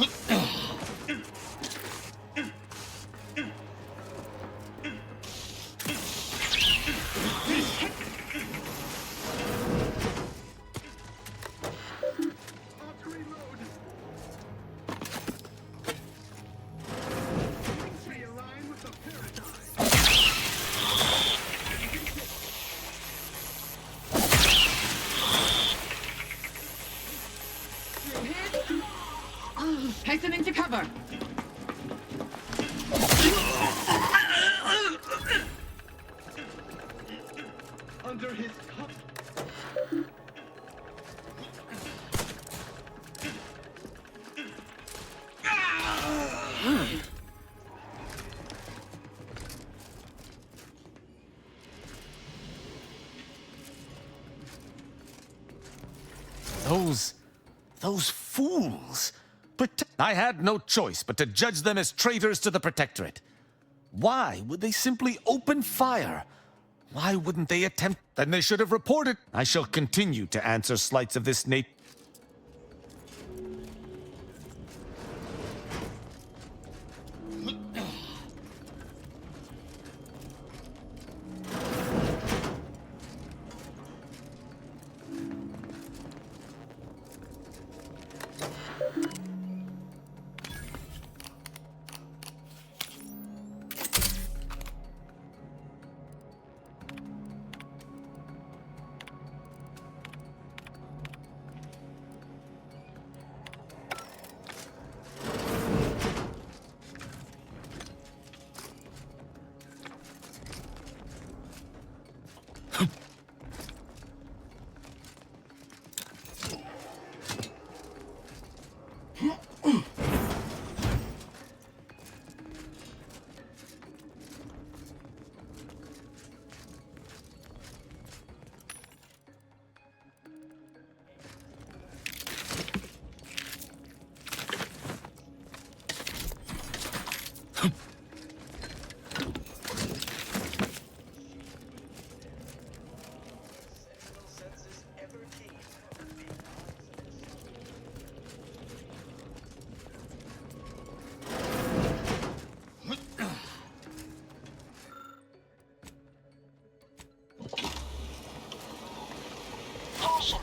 Hastening to cover. Under his cup. Those fools. I had no choice but to judge them as traitors to the Protectorate. Why would they simply open fire? Why wouldn't they attempt? Then they should have reported. I shall continue to answer slights of this nature.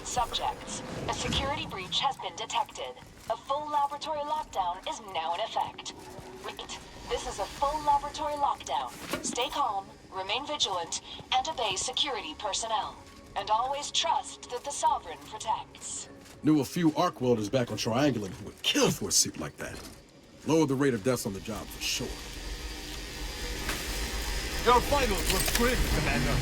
Subjects, a security breach has been detected. A full laboratory lockdown is now in effect. Repeat, this is a full laboratory lockdown. Stay calm, remain vigilant, and obey security personnel. And always trust that the Sovereign protects. Knew a few arc welders back on Triangulate who would kill for a suit like that. Lower the rate of deaths on the job for sure. Your vitals look grim, Commander.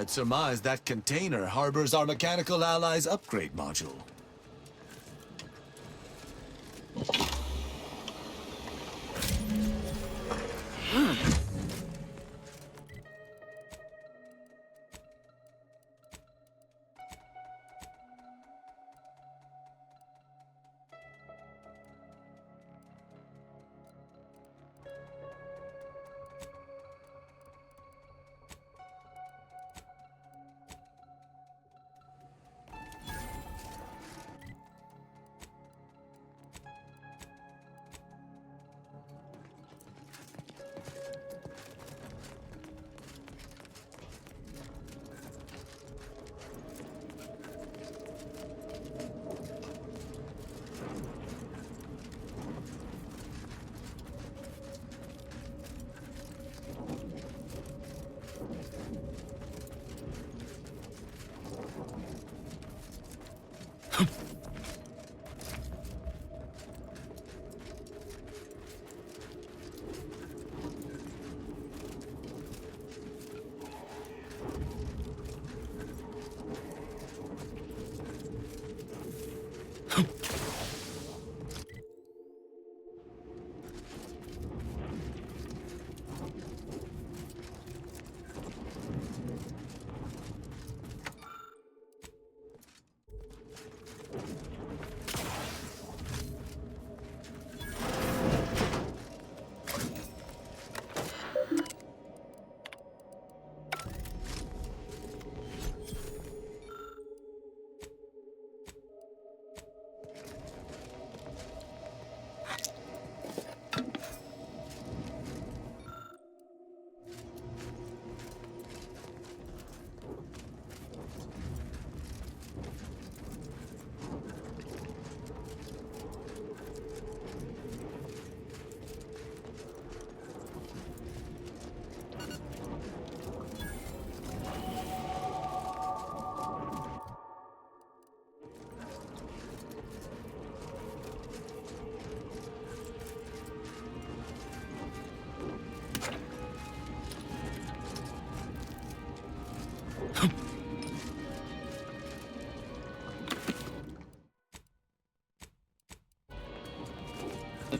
I'd surmise that container harbors our mechanical allies' upgrade module.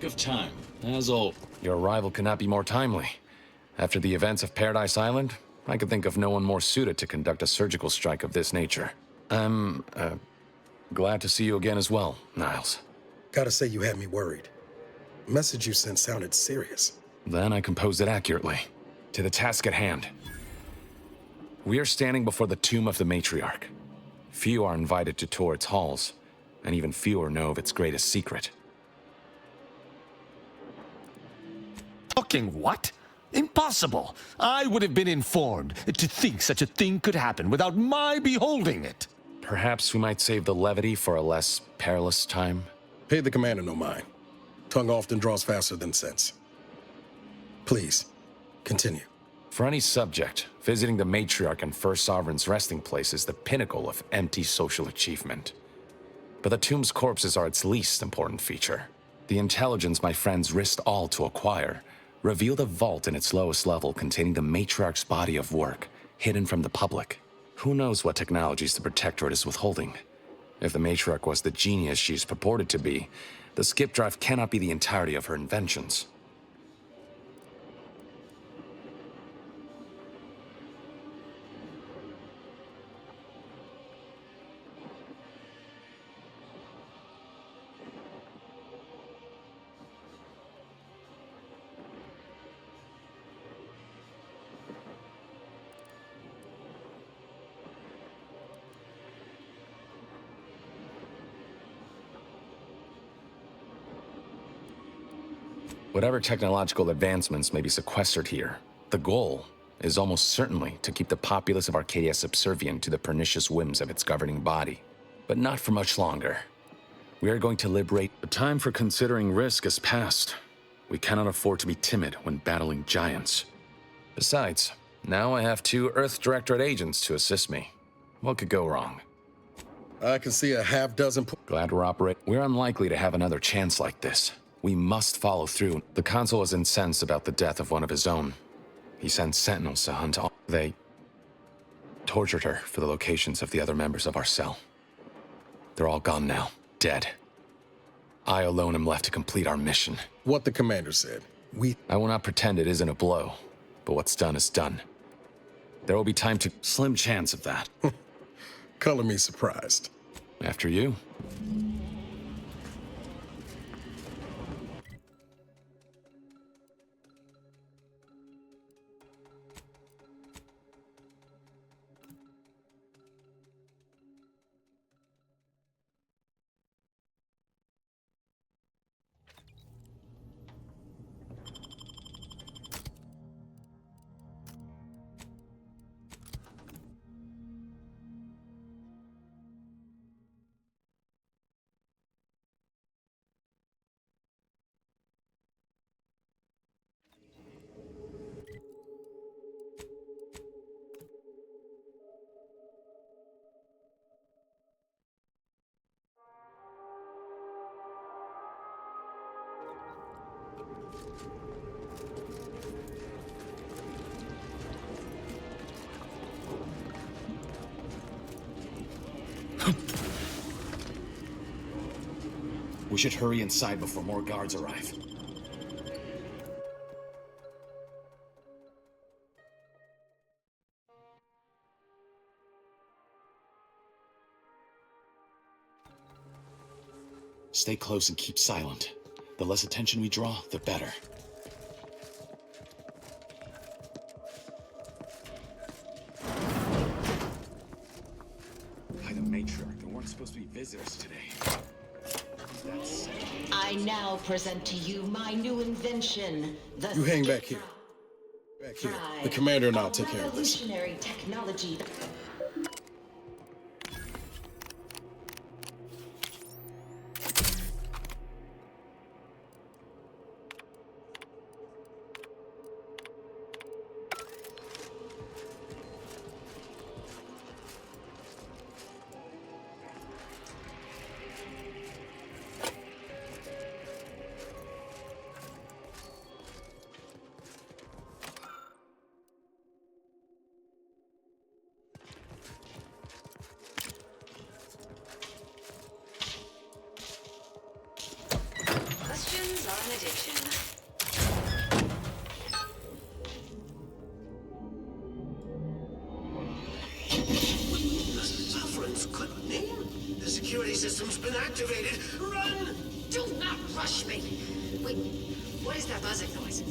Of time, as all. Your arrival could not be more timely. After the events of Paradise Island, I could think of no one more suited to conduct a surgical strike of this nature. I'm, glad to see you again as well, Niles. Gotta say you had me worried. The message you sent sounded serious. Then I composed it accurately. To the task at hand. We are standing before the tomb of the matriarch. Few are invited to tour its halls, and even fewer know of its greatest secret. Fucking what? Impossible! I would have been informed. To think such a thing could happen without my beholding it. Perhaps we might save the levity for a less perilous time? Pay the commander no mind. Tongue often draws faster than sense. Please, continue. For any subject, visiting the matriarch and First Sovereign's resting place is the pinnacle of empty social achievement. But the tomb's corpses are its least important feature. The intelligence my friends risked all to acquire revealed a vault in its lowest level containing the matriarch's body of work, hidden from the public. Who knows what technologies the Protectorate is withholding? If the matriarch was the genius she's purported to be, the skip drive cannot be the entirety of her inventions. Whatever technological advancements may be sequestered here, the goal is almost certainly to keep the populace of Arcadia subservient to the pernicious whims of its governing body. But not for much longer. We are going to liberate. The time for considering risk is past. We cannot afford to be timid when battling giants. Besides, now I have 2 Earth Directorate agents to assist me. What could go wrong? I can see a half-dozen... Glad we're operating. We're unlikely to have another chance like this. We must follow through. The consul was incensed about the death of one of his own. He sent sentinels to hunt all. They tortured her for the locations of the other members of our cell. They're all gone now, dead. I alone am left to complete our mission. What the commander said. I will not pretend it isn't a blow, but what's done is done. There will be time to... Slim chance of that. Color me surprised. After you. We should hurry inside before more guards arrive. Stay close and keep silent. The less attention we draw, the better. By the matriarch, there weren't supposed to be visitors today. I now present to you my new invention, the You hang back here. Back here. The commander and I'll take care of this. revolutionary technology. Questions on addiction. Sufferin's good name. The security system's been activated. Run! Do not rush me! Wait, what is that buzzing noise?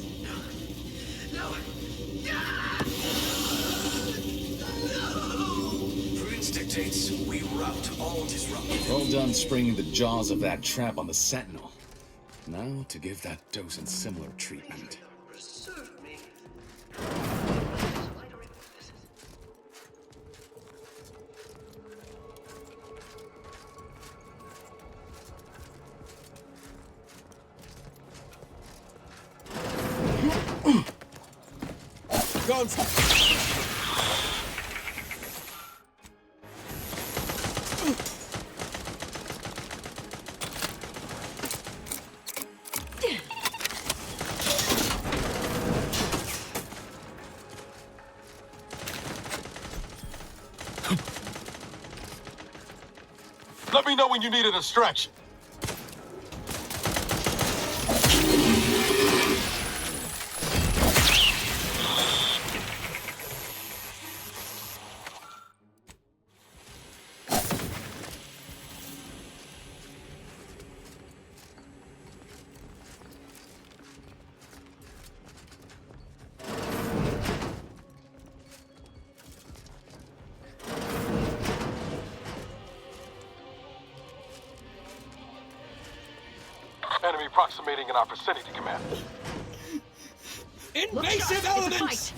No! Prudence dictates we rout all disruptive. Well done springing the jaws of that trap on the Sentinel. Now to give that docent similar treatment. Guns! Let me know when you need a distraction. Enemy approximating in our vicinity, Commander. Invasive elements!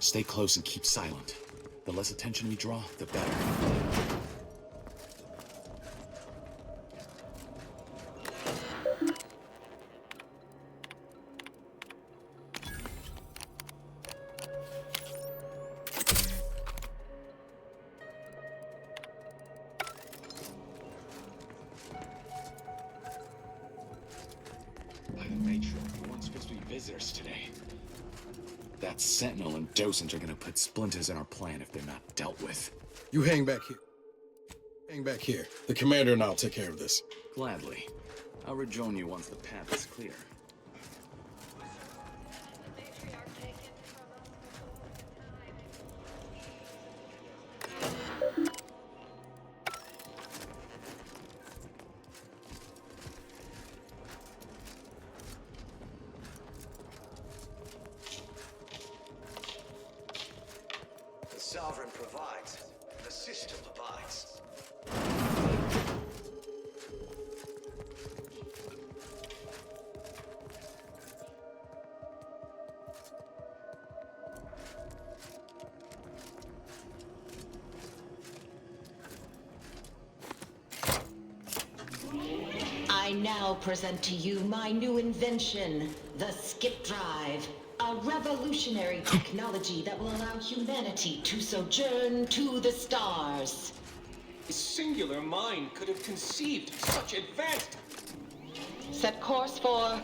Stay close and keep silent. The less attention we draw, the better. By the matriarch, we weren't supposed to be visitors today. That Sentinel and Docent are gonna put splinters in our plan if they're not dealt with. You hang back here. Hang back here. The commander and I'll take care of this. Gladly. I'll rejoin you once the path is clear. The Sovereign provides. The system abides. I now present to you my new invention, the Skip Drive. A revolutionary technology that will allow humanity to sojourn to the stars. A singular mind could have conceived such advanced... Set course for...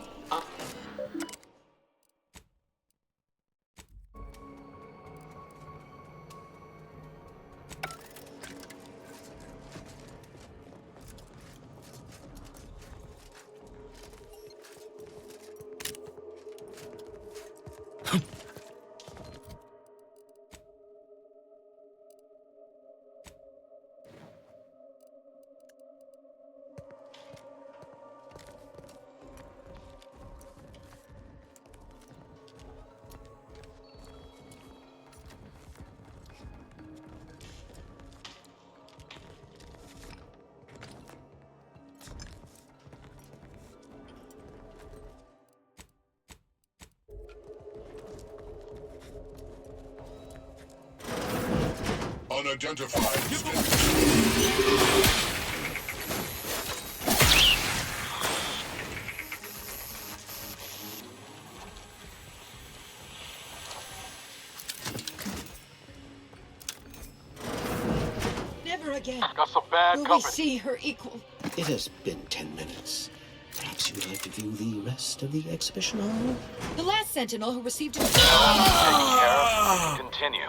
Never again Got some bad will we company. see her equal. It has been 10 minutes. Perhaps you would like to view the rest of the exhibition hall? The last Sentinel who received Taken care of. Continue.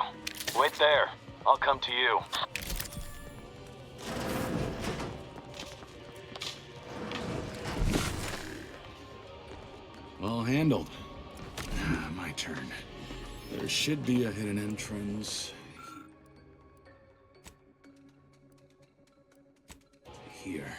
Wait there. I'll come to you. Well handled. My turn. There should be a hidden entrance. Here.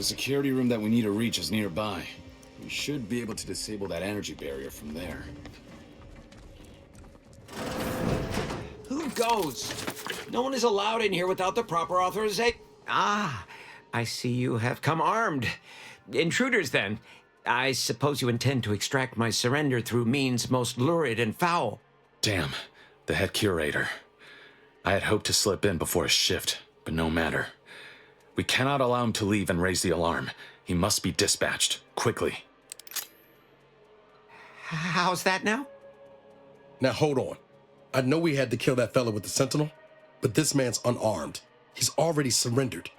The security room that we need to reach is nearby. We should be able to disable that energy barrier from there. Who goes? No one is allowed in here without the proper authorization. Ah, I see you have come armed. Intruders, then. I suppose you intend to extract my surrender through means most lurid and foul. Damn, the head curator. I had hoped to slip in before his shift, but no matter. We cannot allow him to leave and raise the alarm. He must be dispatched, quickly. How's that now? Now hold on. I know we had to kill that fella with the Sentinel, but this man's unarmed. He's already surrendered.